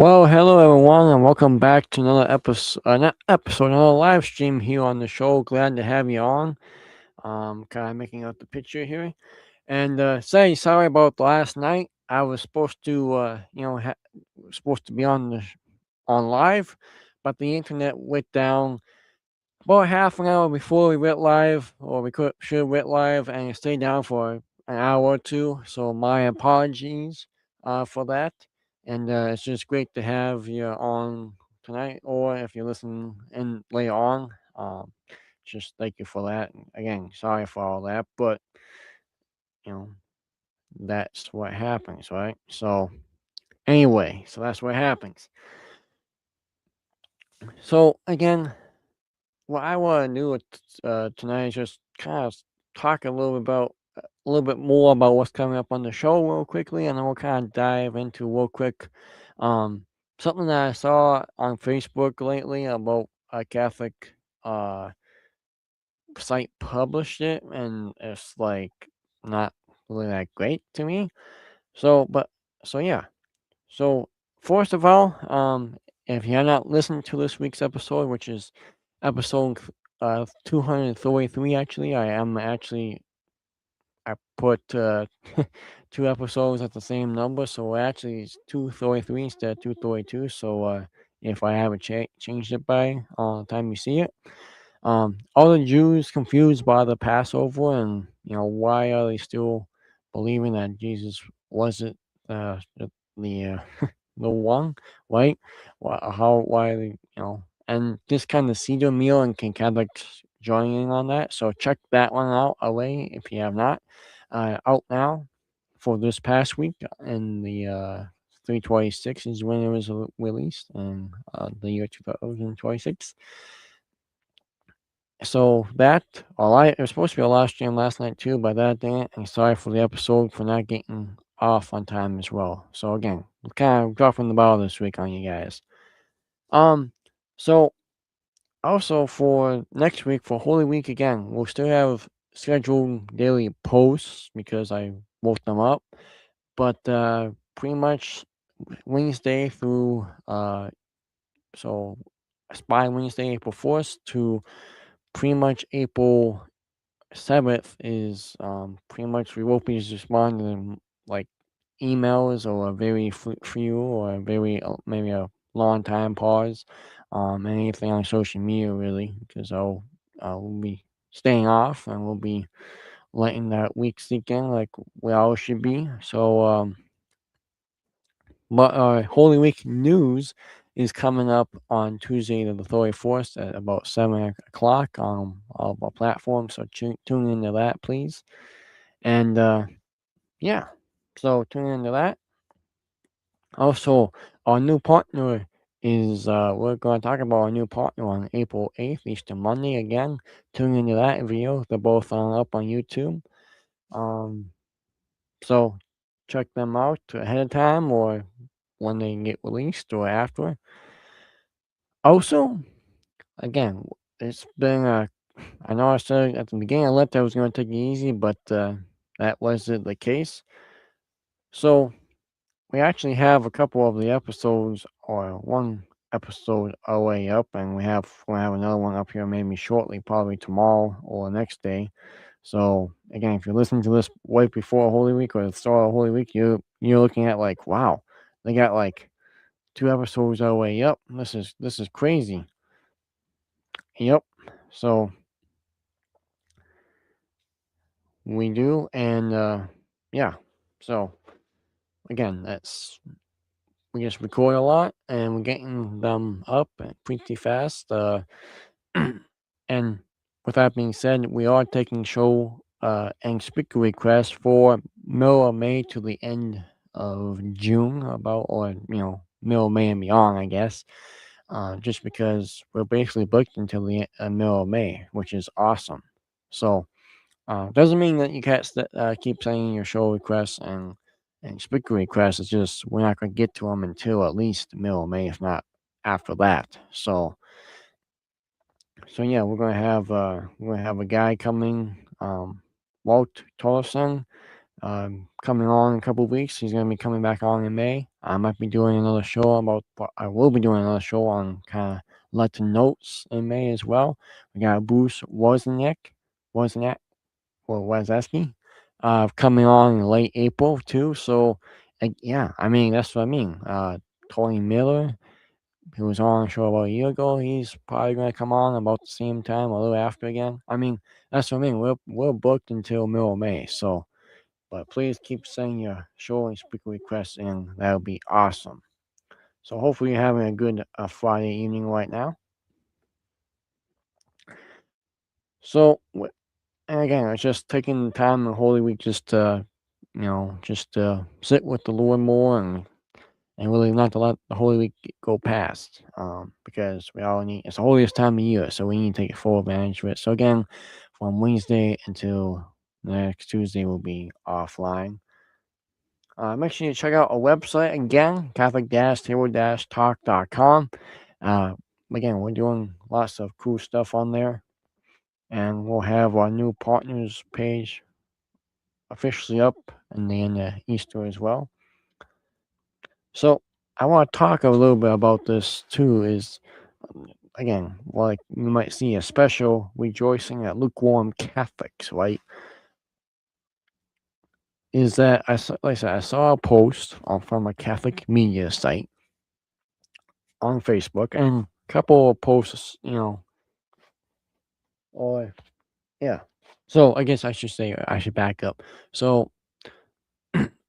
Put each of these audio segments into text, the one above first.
Well, hello everyone, and welcome back to another another live stream here on the show. Glad to have you on. Kind of making out the picture here, and sorry about last night. I was supposed to, supposed to be on live, but the internet went down about half an hour before we went live, or we should have went live, and it stayed down for an hour or two. So my apologies for that. And it's just great to have you on tonight, or if you're listening in later on. Just thank you for that. And again, sorry for all that, but you know that's what happens, right? So anyway, so that's what happens. So again, what I want to do tonight is just kind of talk a little bit more about what's coming up on the show real quickly, and then we'll kind of dive into real quick um, something that I saw on Facebook lately about a Catholic uh, site published it, and it's like not really that great to me. So, but so yeah. So first of all, if you have not listened to this week's episode, which is episode 233, actually, I put two episodes at the same number, so actually it's 233 instead of 232. So if I haven't changed it by the time you see it, all the Jews confused by the Passover, and why are they still believing that Jesus wasn't the the one, right? Why and this kind of Cedar meal and can Catholics joining in on that. So check that one out away if you have not. Out now for this past week, and the 326 is when it was released in the year 2026. So that it was supposed to be a live stream last night too, but that didn't. And sorry for the episode for not getting off on time as well. So again, kind of dropping the ball this week on you guys. So also for next week for Holy Week again, we'll still have scheduled daily posts because I wrote them up. But pretty much Wednesday through so by Wednesday, April 4th to pretty much April 7th is pretty much we won't be responding like emails or a very few or a very maybe a long time pause anything on social media really, because we'll be staying off and we'll be letting that week sink in like we all should be. So but Holy Week news is coming up on Tuesday the 31st at about 7 o'clock on all of our platforms. So tune into that, please. And yeah, so tune into that. Also, our new partner is we're going to talk about our new partner on April 8th, Easter Monday again. Tune into that video. They're both up on YouTube. So check them out ahead of time or when they get released or after. Also, again, it's been I know I said at the beginning I left I was going to take it easy, but that wasn't the case. So we actually have a couple of the episodes, or one episode already up, and we'll have another one up here maybe shortly, probably tomorrow or next day. So again, if you're listening to this right before Holy Week or the start of Holy Week, you're looking at like, wow, they got like two episodes already up. This is crazy. Yep. So we do, and yeah. So again, we just record a lot, and we're getting them up pretty fast. And with that being said, we are taking show and speaker requests for middle of May to the end of June, or middle of May and beyond, I guess. Just because we're basically booked until the middle of May, which is awesome. So doesn't mean that you can't keep sending your show requests and speaker requests. It's just we're not going to get to them until at least the middle of May, if not after that. So yeah, we're gonna have a guy coming, Walt Tolleson. coming on in a couple of weeks. He's going to be coming back on in May. I might be doing another show I will be doing another show on kind of Latin notes in May as well. We got Bruce Wozniak, Wazeski, coming on in late April too. So, yeah, I mean, that's what I mean. Tony Miller, who was on the show about a year ago, he's probably going to come on about the same time, a little after again. I mean, that's what I mean. We're booked until middle of May, so. But please keep sending your show and speaker requests in. That would be awesome. So hopefully you're having a good Friday evening right now. So, and again, it's just taking time in Holy Week just to, just to sit with the Lord more and really not to let the Holy Week go past. Because we all need, it's the holiest time of year, so we need to take full advantage of it. So again, from Wednesday until next Tuesday, we'll be offline. Make sure you check out our website again, Catholic-Hero-Talk.com. Again, we're doing lots of cool stuff on there, and we'll have our new partners page officially up in the Easter as well. So I want to talk a little bit about this too. Is again, like you might see a special rejoicing at Lukewarm Catholics, right? Is that like I said, I saw a post from a Catholic media site on Facebook and a couple of posts, or yeah. So I guess I should say I should back up. So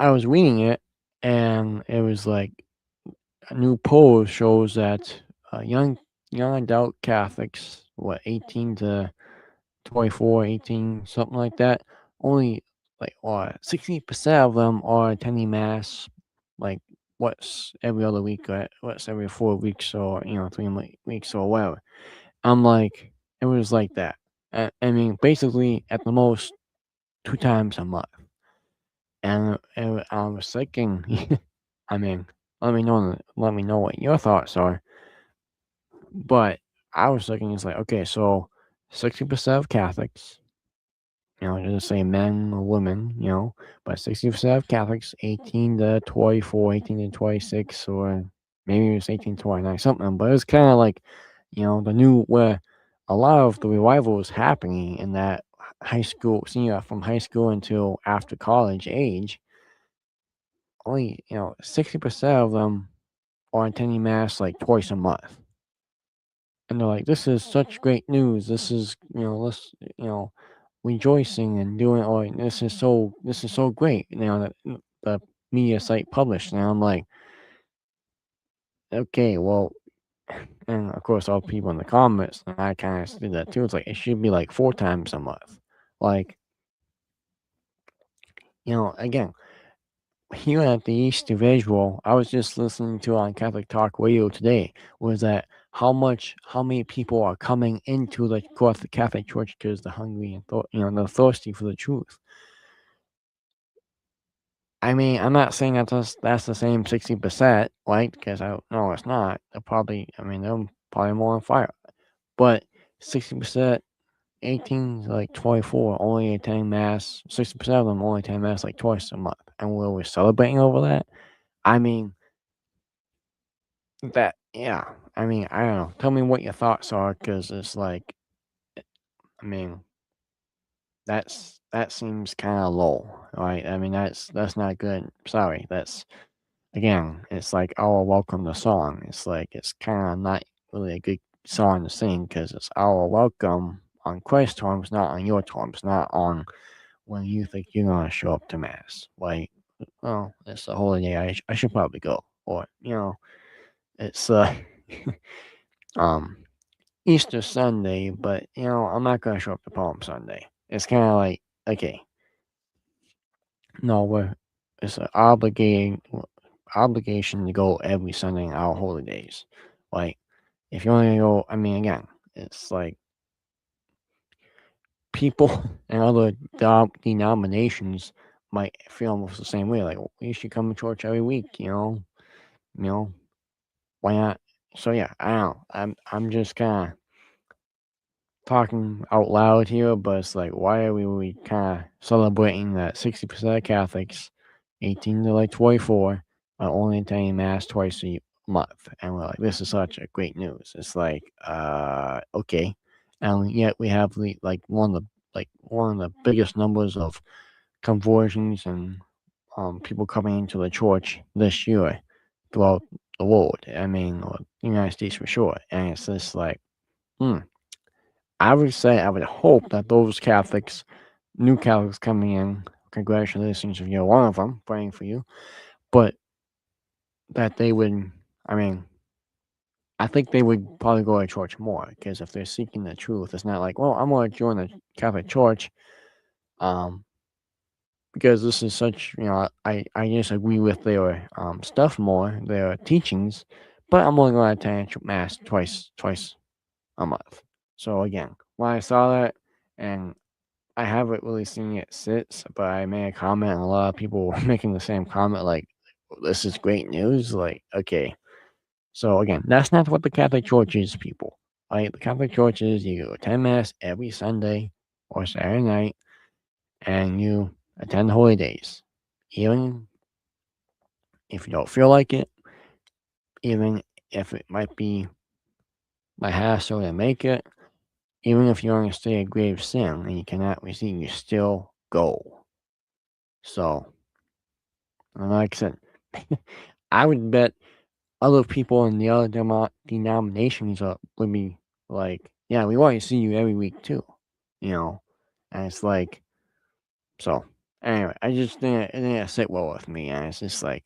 I was reading it, and it was like a new poll shows that young adult Catholics, 18 to 24, 18, something like that, only like 60% of them are attending mass, like what's every other week, or what's every 4 weeks, or 3 weeks or whatever. I'm like, it was like that. I mean, basically, at the most, 2 times a month. And I was thinking, I mean, let me know what your thoughts are. But I was thinking, it's like, okay, so 60% of Catholics, it doesn't say men or women, but 60% of Catholics, 18 to 24, 18 to 26, or maybe it was 18 to 29, something. But it's kind of like, the new, where a lot of the revival is happening in that high school, senior from high school until after college age. Only, 60% of them are attending mass like twice a month. And they're like, this is such great news. This is, let's, rejoicing and doing, oh, this is so great. That the media site published. And I'm like, okay, well, and of course, all the people in the comments, and I kind of did that too. It's like, it should be like 4 times a month. Like, again, here at the Easter Visual, I was just listening to on Catholic Talk Radio today, was that how many people are coming into the Catholic Church because they're hungry and they're thirsty for the truth. I mean, I'm not saying that's the same 60%, right? Because no, it's not. They're probably more on fire, but 60%, 18 to like 24, only attending mass. 60% of them only attend mass like twice a month, and we're celebrating over that. I mean, yeah. I mean, I don't know. Tell me what your thoughts are, because it's like, I mean, that seems kind of low, right? I mean, that's not good. Sorry, that's again, it's like our welcome the song. It's like it's kind of not really a good song to sing, because it's our welcome on Christ's terms, not on your terms, not on when you think you're gonna show up to mass. Like, well, it's a holiday. I should probably go, or it's um Easter Sunday, but I'm not gonna show up to Palm Sunday. It's kind of like, okay, no, it's an obligation to go every Sunday in our holy days. Like, if you're only gonna go, I mean, again, it's like people and other denominations might feel almost the same way. Like, you should come to church every week. You know, why not? So yeah, I don't know. I'm just kind of talking out loud here, but it's like, why are we kind of celebrating that 60% of Catholics, 18 to like 24, are only attending mass twice a month? And we're like, this is such a great news. It's like, okay, and yet we have one of the biggest numbers of conversions and people coming into the church this year throughout the world. I mean, or the United States for sure. And it's just like, hmm. I would say, I would hope that those Catholics, new Catholics coming in, congratulations if you're one of them, praying for you, but that they would, I mean, I think they would probably go to church more because if they're seeking the truth, it's not like, well, I'm going to join the Catholic Church, um, because this is such, I just agree with their stuff more, their teachings, but I'm only going to attend mass twice a month. So again, when I saw that, and I haven't really seen it since, but I made a comment, and a lot of people were making the same comment, like, "This is great news." Like, okay, so again, that's not what the Catholic Church is, people. Right? The Catholic Church is you go attend mass every Sunday or Saturday night, and you attend the holy days, even if you don't feel like it, even if it might be a hassle to make it, even if you're in a state of grave sin and you cannot receive, you still go. So, and like I said, I would bet other people in the other denominations would be like, "Yeah, we want to see you every week too," you know? And it's like, so anyway, I just didn't, it didn't sit well with me. And it's just like,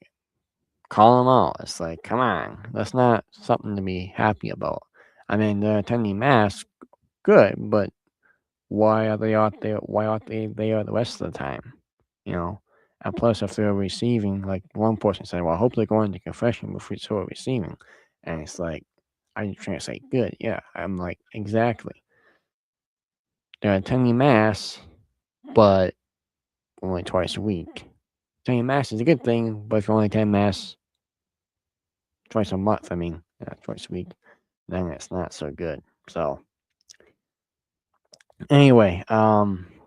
call them out. It's like, come on, that's not something to be happy about. I mean, they're attending mass, good, but why are they out there? Why aren't they there the rest of the time? You know? And plus, if they're receiving, like one person said, well, I hope they're going to confession before receiving. And it's like, I'm trying to say, good, yeah. I'm like, exactly. They're attending mass, but only twice a week. Attending mass is a good thing, but if you only attend mass twice a month, I mean, twice a week, then it's not so good. So, anyway,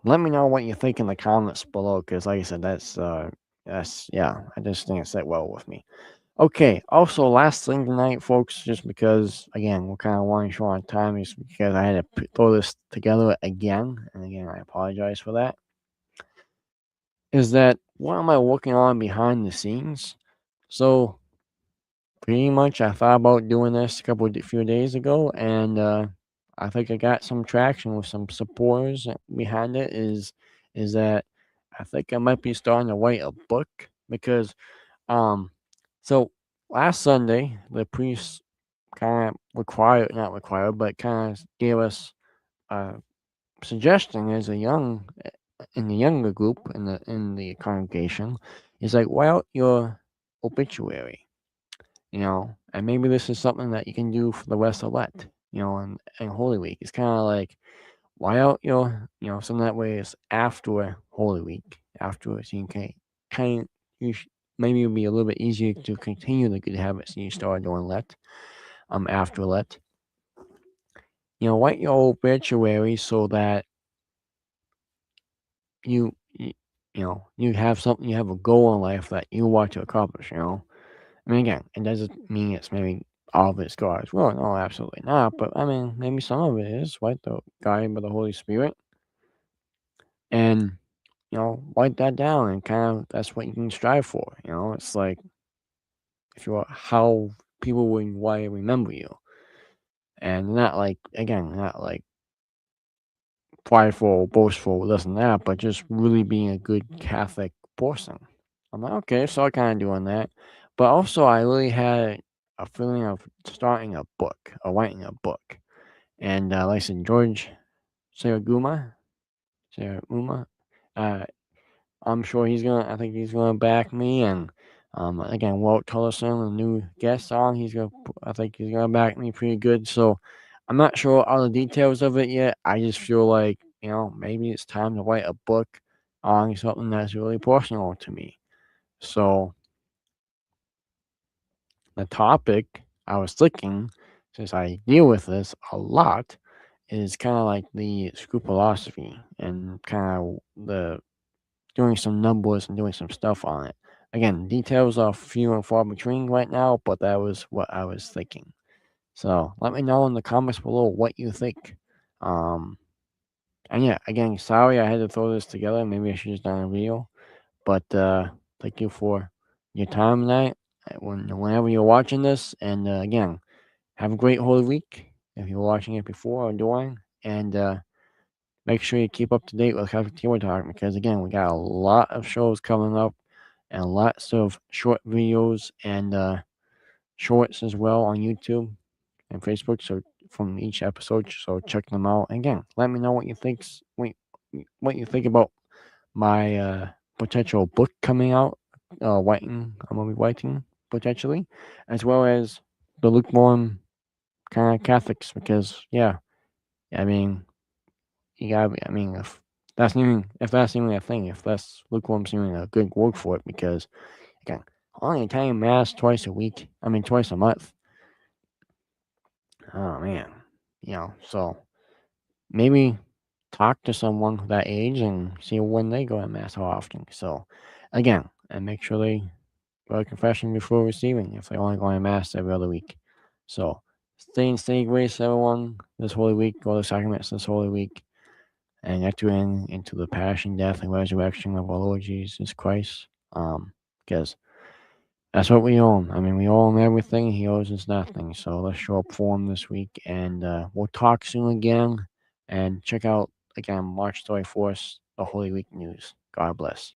let me know what you think in the comments below, because like I said, yeah, I just think it set well with me. Okay, also last thing tonight, folks, just because again we're kind of running short on time, is because I had to throw this together again, and again I apologize for that. Is that what am I working on behind the scenes? So pretty much, I thought about doing this a few days ago, and I think I got some traction with some supporters behind it. Is that I think I might be starting to write a book because um, so last Sunday the priest kind of not required, but kind of gave us a suggestion as a in the younger group in the congregation is like write out your obituary, and maybe this is something that you can do for the rest of Lent, and Holy Week. It's kind of like why out some that way is after Holy Week, afterwards you can kind you sh- maybe it'll be a little bit easier to continue the good habits you started doing Lent, after Lent. Write your obituary so that you, you you have something, you have a goal in life that you want to accomplish. I mean, again, it doesn't mean it's maybe all of it's God's will. No, absolutely not. But I mean, maybe some of it is, right? The guided by the Holy Spirit. And, write that down and kind of that's what you can strive for. It's like if you're how people would why remember you. And not like again, not like prideful, boastful, this and that, but just really being a good Catholic person. I'm like, okay, so I kind of doing that. But also I really had a feeling of starting a book or writing a book. And like I said, George Saraguma, Saraguma, uh, I'm sure I think he's gonna back me. And again, Walt Tillison, the new guest on, I think he's gonna back me pretty good. So I'm not sure all the details of it yet. I just feel like, maybe it's time to write a book on something that's really personal to me. So the topic I was thinking, since I deal with this a lot, is kind of like the scrupulosity and kind of the doing some numbers and doing some stuff on it. Again, details are few and far between right now, but that was what I was thinking. So let me know in the comments below what you think. Um, and yeah, again, sorry I had to throw this together. Maybe I should have done a video. But thank you for your time tonight. Whenever you're watching this, and again, have a great Holy Week if you're watching it before or during, and make sure you keep up to date with Catholic Team Talk because again, we got a lot of shows coming up and lots of short videos and shorts as well on YouTube and Facebook. So from each episode, so check them out. And again, let me know what you think. What you think about my potential book coming out. Writing. I'm gonna be writing potentially, as well as the lukewarm kind of Catholics because yeah, I mean you gotta. I mean if that's even a thing, if that's lukewarm's even a good word for it because again, only attending mass twice a week. I mean twice a month. Oh man, so maybe talk to someone that age and see when they go to mass how often. So again, and make sure they go to confession before receiving if they only go to mass every other week. So stay in steady grace, everyone, this Holy Week. Go to sacraments this Holy Week and enter into the passion, death, and resurrection of our Lord Jesus Christ. Because that's what we own. I mean, we owe him everything. He owes us nothing. So let's show up for him this week. And we'll talk soon again. And check out, again, March 24th, the Holy Week news. God bless.